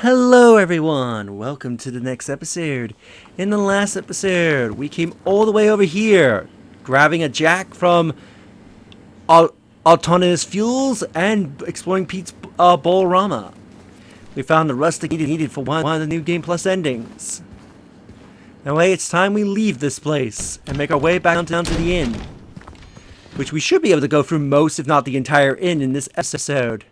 Hello everyone, welcome to the next episode. In the last episode, we came all the way over here, grabbing a jack from Autonomous Fuels and exploring Pete's Ballrama. We found the rustic needed for one of the New Game Plus endings. Anyway, it's time we leave this place and make our way back down to the inn, which we should be able to go through most, if not the entire inn, in this episode.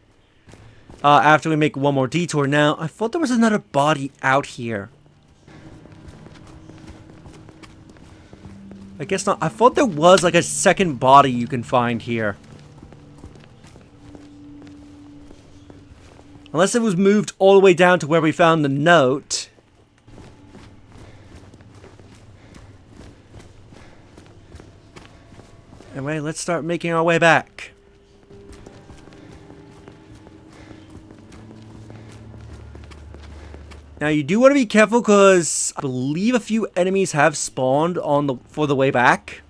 After we make one more detour. Now, I thought there was another body out here. I guess not. I thought there was like a second body you can find here. Unless it was moved all the way down to where we found the note. Anyway, let's start making our way back. Now you do want to be careful because I believe a few enemies have spawned on for the way back.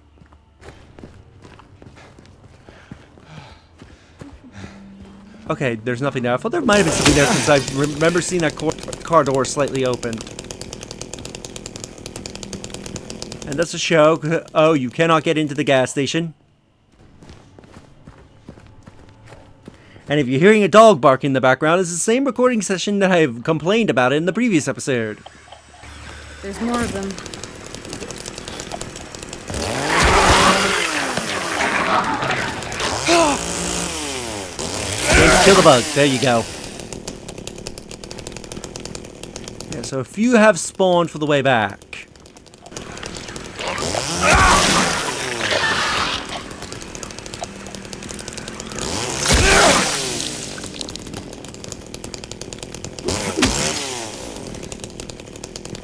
Okay, there's nothing there. I thought there might have been something there because I remember seeing that car door slightly open. And that's a show. Oh, you cannot get into the gas station. And if you're hearing a dog bark in the background, it's the same recording session that I've complained about in the previous episode. There's more of them. Kill the bug. There you go. Yeah, so a few have spawned for the way back.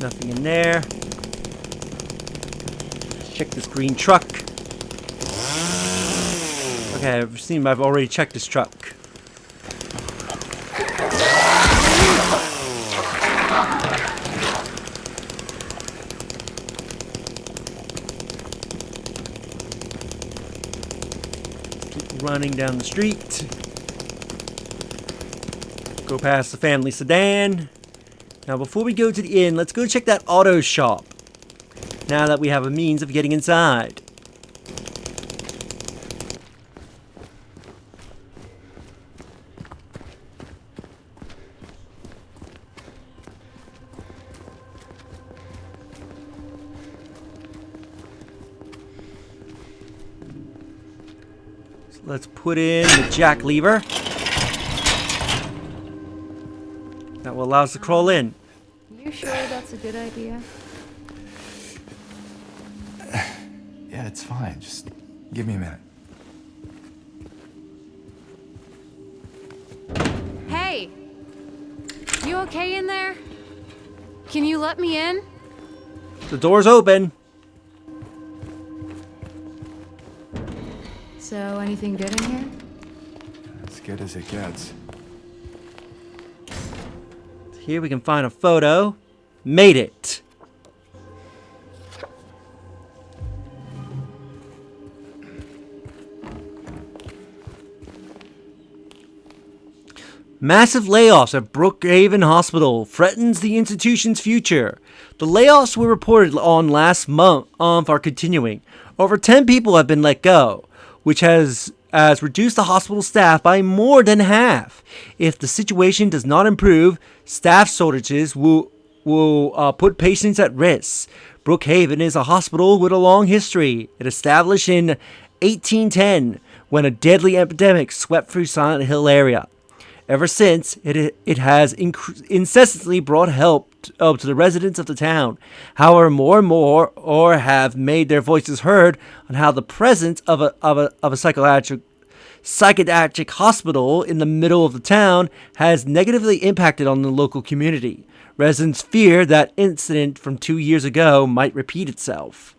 Nothing in there. Check this green truck. Okay, I've already checked this truck. Keep running down the street. Go past the family sedan. Now, before we go to the inn, let's go check that auto shop. Now that we have a means of getting inside. So let's put in the jack lever. That will allow us to crawl in. You sure that's a good idea? Yeah, it's fine. Just give me a minute. Hey! You okay in there? Can you let me in? The door's open. So, anything good in here? As good as it gets. Here we can find a photo. Made it. Massive layoffs at Brookhaven Hospital threatens the institution's future. The layoffs were reported on last month are continuing. Over 10 people have been let go, which has reduced the hospital staff by more than half. If the situation does not improve, staff shortages will put patients at risk. Brookhaven is a hospital with a long history. It established in 1810 when a deadly epidemic swept through Silent Hill area. Ever since, it has incessantly brought help to the residents of the town. However, more and more have made their voices heard on how the presence of a psychiatric hospital in the middle of the town has negatively impacted on the local community. Residents fear that incident from 2 years ago might repeat itself.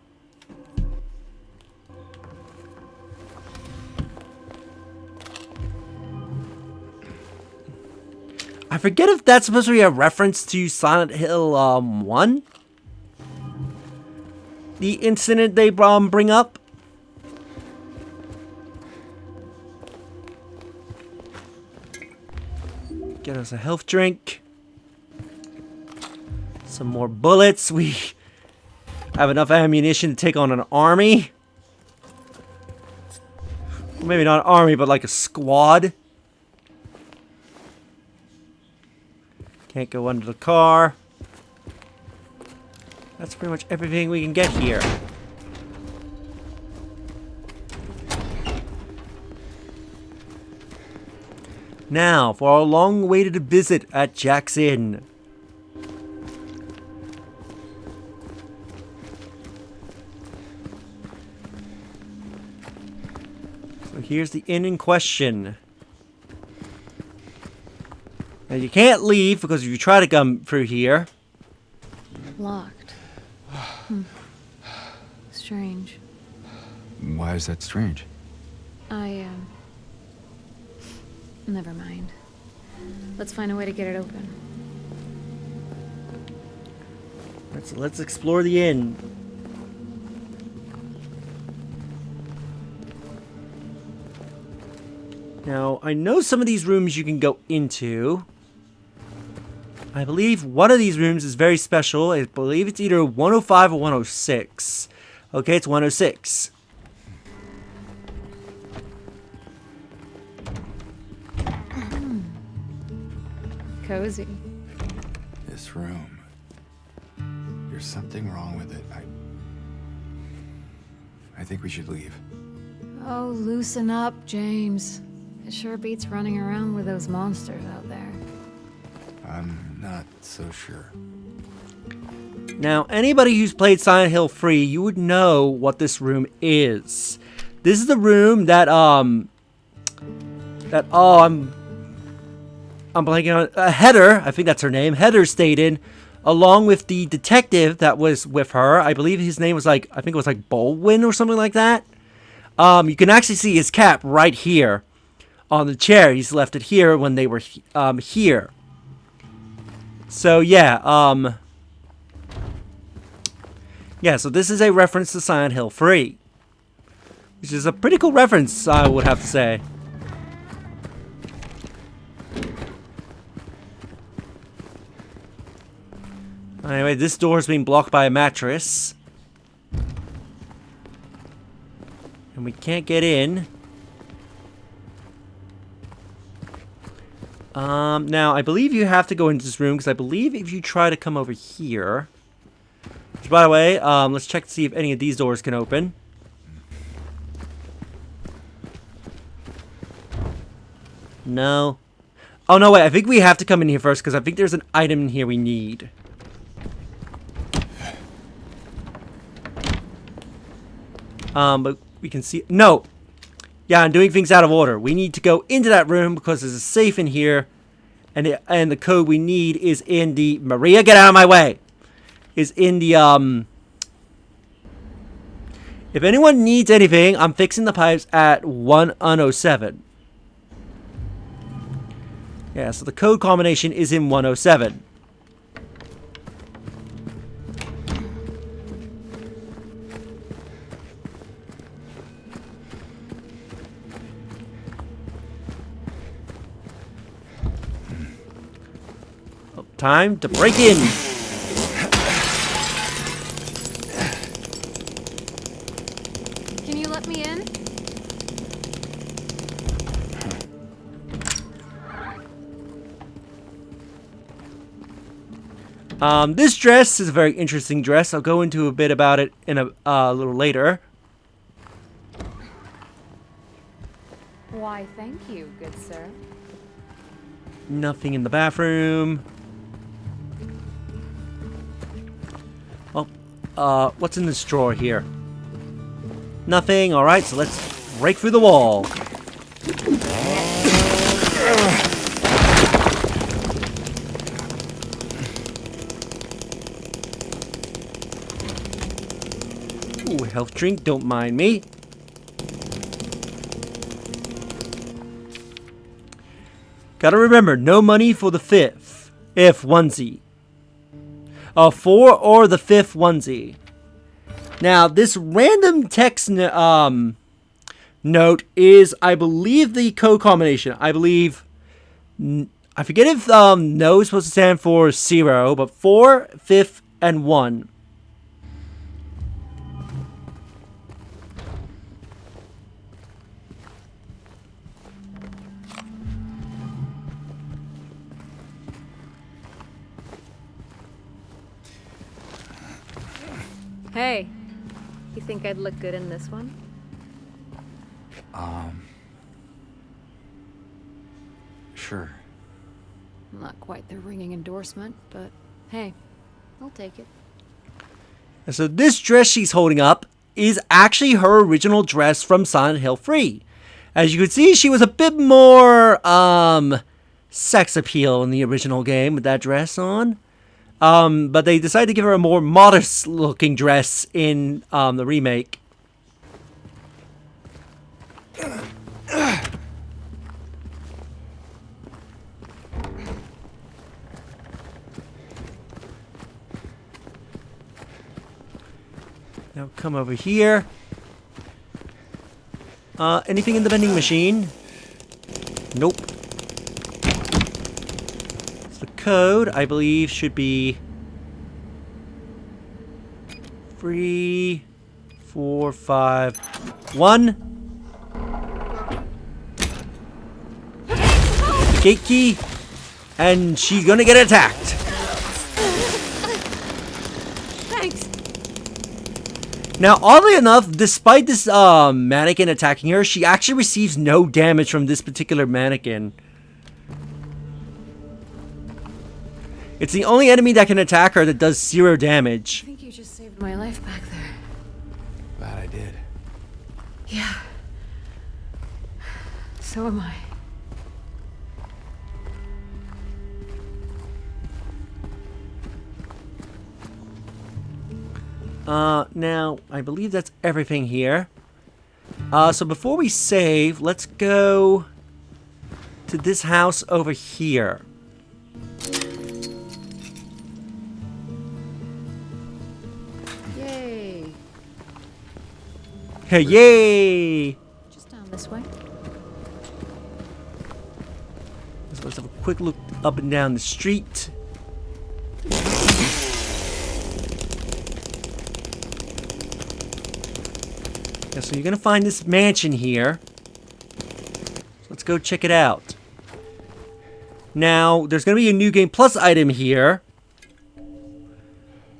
I forget if that's supposed to be a reference to Silent Hill 1? The incident they bring up? Get us a health drink. Some more bullets. We have enough ammunition to take on an army. Maybe not an army, but like a squad. Can't go under the car. That's pretty much everything we can get here. Now, for our long-awaited visit at Jack's Inn. So here's the inn in question. Now you can't leave because if you try to come through here... Locked. Strange. Why is that strange? Never mind. Let's find a way to get it open. Let's explore the inn. Now, I know some of these rooms you can go into. I believe one of these rooms is very special. I believe it's either 105 or 106. Okay, it's 106. Cozy. This room. There's something wrong with it. I think we should leave. Oh, loosen up, James. It sure beats running around with those monsters out there. I'm not so sure. Now, anybody who's played Silent Hill 3, you would know what this room is. This is the room that, I'm blanking on, Heather, I think that's her name, Heather stayed in, along with the detective that was with her. I believe his name was I think it was like Baldwin or something like that. You can actually see his cap right here on the chair. He's left it here when they were here. So yeah, so this is a reference to Silent Hill 3, which is a pretty cool reference, I would have to say. Anyway, this door is being blocked by a mattress. And we can't get in. Now, I believe you have to go into this room, because I believe if you try to come over here... Which, by the way, let's check to see if any of these doors can open. No. Oh, no, wait, I think we have to come in here first, because I think there's an item in here we need. But we can see... No! Yeah, I'm doing things out of order. We need to go into that room because there's a safe in here. And the code we need is in the... Maria, get out of my way! Is in the, If anyone needs anything, I'm fixing the pipes at 107. Yeah, so the code combination is in 107. Time to break in. Can you let me in? This dress is a very interesting dress. I'll go into a bit about it in a little later. Why, thank you, good sir. Nothing in the bathroom. Well, what's in this drawer here? Nothing. Alright, so let's break through the wall. Ooh, health drink, don't mind me. Gotta remember, no money for the fifth. If onesie. 4 or the 5th onesie. Now, this random text note is, I believe, the code combination. I believe I forget if no is supposed to stand for 0, but 4, 5th, and 1. Hey, you think I'd look good in this one? Sure. Not quite the ringing endorsement, but hey, I'll take it. And so this dress she's holding up is actually her original dress from Silent Hill 3. As you can see, she was a bit more sex appeal in the original game with that dress on. But they decided to give her a more modest looking dress in the remake. Now come over here. Anything in the vending machine? Nope. So the code, I believe, should be 3, 4, 5, 1. The gate key, and she's gonna get attacked. Thanks. Now, oddly enough, despite this mannequin attacking her, she actually receives no damage from this particular mannequin. It's the only enemy that can attack her that does 0 damage. I think you just saved my life back there. Glad I did. Yeah. So am I. Now, I believe that's everything here. So before we save, let's go to this house over here. Yay. Hey, yay! Just down this way. So let's have a quick look up and down the street. Yeah, so you're gonna find this mansion here. So let's go check it out. Now, there's gonna be a New Game Plus item here,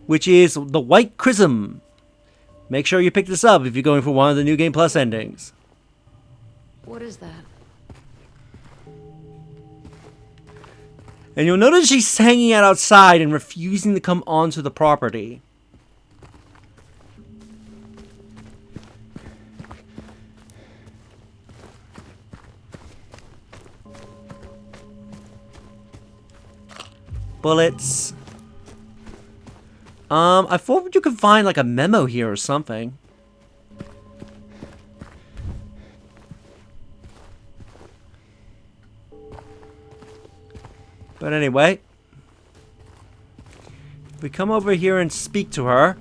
which is the White Chrism. Make sure you pick this up if you're going for one of the New Game Plus endings. What is that? And you'll notice she's hanging out outside and refusing to come onto the property. Bullets. I thought you could find like a memo here or something. But anyway, if we come over here and speak to her.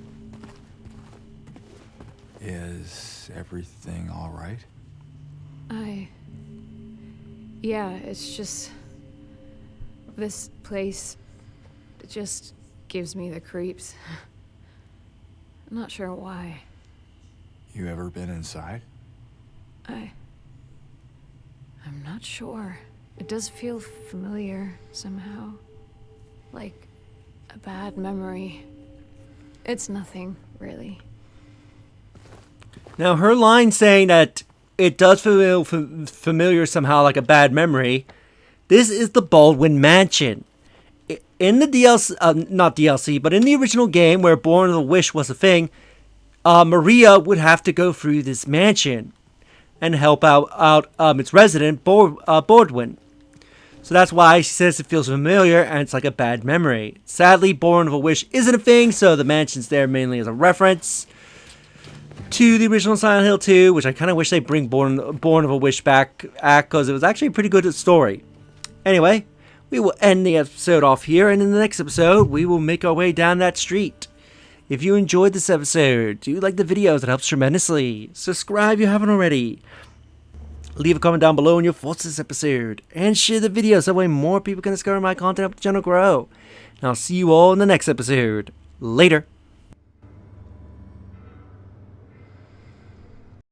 Is everything all right? Yeah, it's just... This place... It just gives me the creeps. I'm not sure why. You ever been inside? I'm not sure. It does feel familiar somehow. Like a bad memory. It's nothing, really. Now her line saying that it does feel familiar somehow like a bad memory. This is the Baldwin Mansion. In the DLC, not DLC, but in the original game where Born of a Wish was a thing, Maria would have to go through this mansion and help out its resident, Baldwin. So that's why she says it feels familiar and it's like a bad memory. Sadly, Born of a Wish isn't a thing, so the mansion's there mainly as a reference to the original Silent Hill 2, which I kind of wish they bring Born of a Wish back, because it was actually a pretty good story. Anyway, we will end the episode off here, and in the next episode, we will make our way down that street. If you enjoyed this episode, do like the videos, it helps tremendously. Subscribe if you haven't already. leave a comment down below on your thoughts this episode, and share the video so that way more people can discover my content, help the channel grow. And I'll see you all in the next episode. Later.